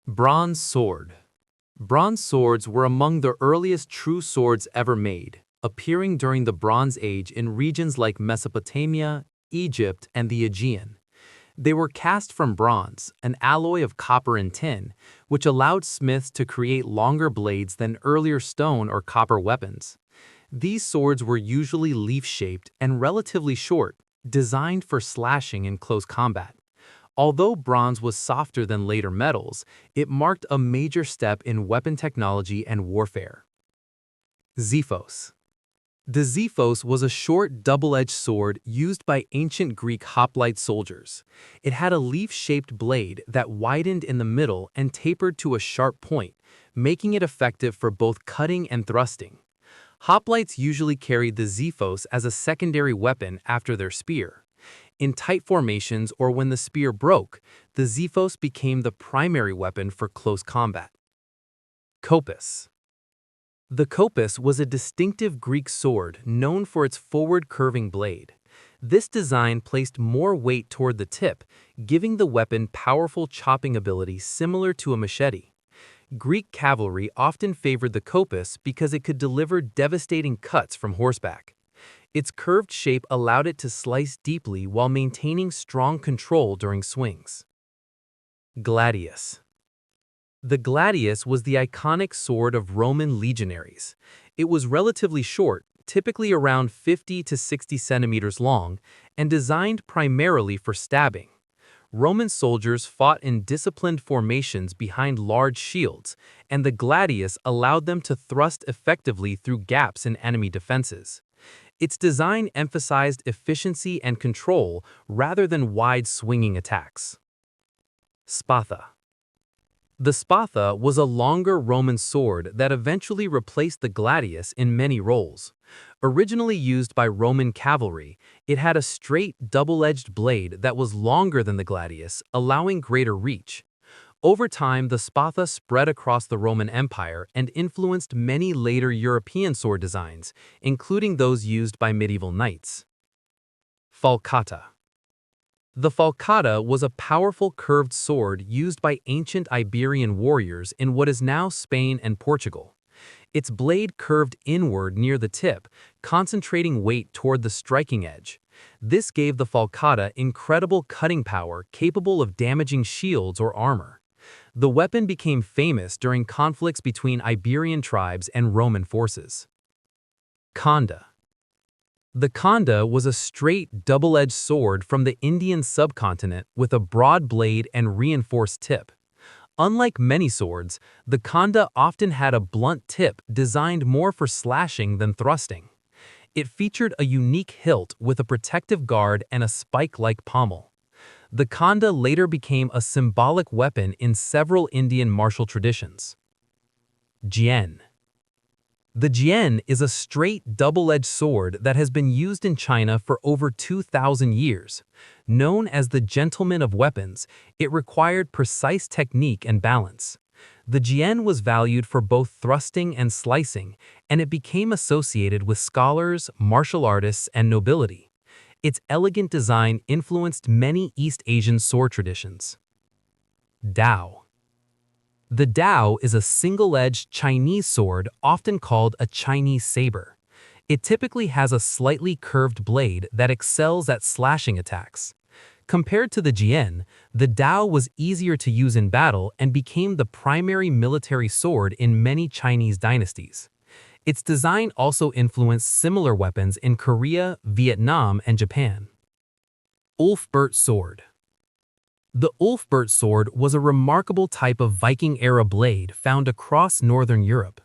Bronze sword. Bronze swords were among the earliest true swords ever made, appearing during the Bronze Age in regions like Mesopotamia, Egypt, and the Aegean. They were cast from bronze, an alloy of copper and tin, which allowed smiths to create longer blades than earlier stone or copper weapons. These swords were usually leaf-shaped and relatively short, designed for slashing in close combat. Although bronze was softer than later metals, it marked a major step in weapon technology and warfare. Xiphos. The xiphos was a short, double-edged sword used by ancient Greek hoplite soldiers. It had a leaf-shaped blade that widened in the middle and tapered to a sharp point, making it effective for both cutting and thrusting. Hoplites usually carried the xiphos as a secondary weapon after their spear. In tight formations or when the spear broke, the xiphos became the primary weapon for close combat. Kopis. The kopis was a distinctive Greek sword known for its forward curving blade. This design placed more weight toward the tip, giving the weapon powerful chopping ability similar to a machete. Greek cavalry often favored the kopis because it could deliver devastating cuts from horseback. Its curved shape allowed it to slice deeply while maintaining strong control during swings. Gladius. The gladius was the iconic sword of Roman legionaries. It was relatively short, typically around 50 to 60 centimeters long, and designed primarily for stabbing. Roman soldiers fought in disciplined formations behind large shields, and the gladius allowed them to thrust effectively through gaps in enemy defenses. Its design emphasized efficiency and control rather than wide swinging attacks. Spatha. The spatha was a longer Roman sword that eventually replaced the gladius in many roles. Originally used by Roman cavalry, it had a straight, double-edged blade that was longer than the gladius, allowing greater reach. Over time, the spatha spread across the Roman Empire and influenced many later European sword designs, including those used by medieval knights. Falcata. The falcata was a powerful curved sword used by ancient Iberian warriors in what is now Spain and Portugal. Its blade curved inward near the tip, concentrating weight toward the striking edge. This gave the falcata incredible cutting power capable of damaging shields or armor. The weapon became famous during conflicts between Iberian tribes and Roman forces. Khanda. The khanda was a straight, double-edged sword from the Indian subcontinent with a broad blade and reinforced tip. Unlike many swords, the khanda often had a blunt tip designed more for slashing than thrusting. It featured a unique hilt with a protective guard and a spike-like pommel. The khanda later became a symbolic weapon in several Indian martial traditions. Jian. The jian is a straight, double-edged sword that has been used in China for over 2,000 years. Known as the gentleman of weapons, it required precise technique and balance. The jian was valued for both thrusting and slicing, and it became associated with scholars, martial artists, and nobility. Its elegant design influenced many East Asian sword traditions. Dao. The dao is a single-edged Chinese sword often called a Chinese saber. It typically has a slightly curved blade that excels at slashing attacks. Compared to the jian, the dao was easier to use in battle and became the primary military sword in many Chinese dynasties. Its design also influenced similar weapons in Korea, Vietnam, and Japan. Ulfbert sword. The Ulfbert sword was a remarkable type of Viking-era blade found across northern Europe.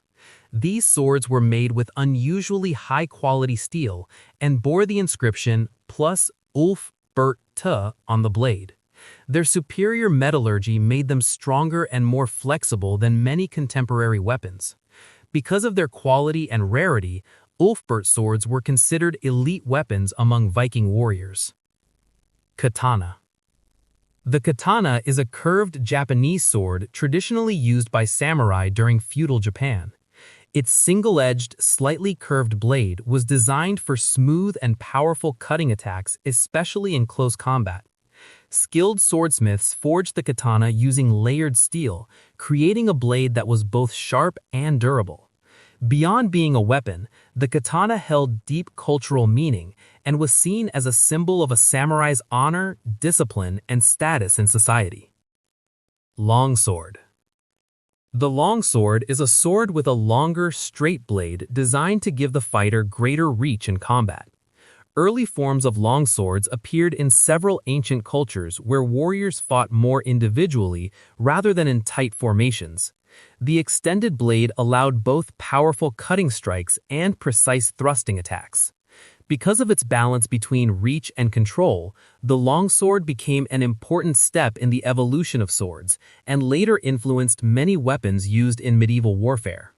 These swords were made with unusually high-quality steel and bore the inscription plus Ulfbert on the blade. Their superior metallurgy made them stronger and more flexible than many contemporary weapons. Because of their quality and rarity, Ulfbert swords were considered elite weapons among Viking warriors. Katana. The katana is a curved Japanese sword traditionally used by samurai during feudal Japan. Its single-edged, slightly curved blade was designed for smooth and powerful cutting attacks, especially in close combat. Skilled swordsmiths forged the katana using layered steel, creating a blade that was both sharp and durable. Beyond being a weapon, the katana held deep cultural meaning and was seen as a symbol of a samurai's honor, discipline, and status in society. Longsword. The longsword is a sword with a longer, straight blade designed to give the fighter greater reach in combat. Early forms of longswords appeared in several ancient cultures where warriors fought more individually rather than in tight formations. The extended blade allowed both powerful cutting strikes and precise thrusting attacks. Because of its balance between reach and control, the longsword became an important step in the evolution of swords and later influenced many weapons used in medieval warfare.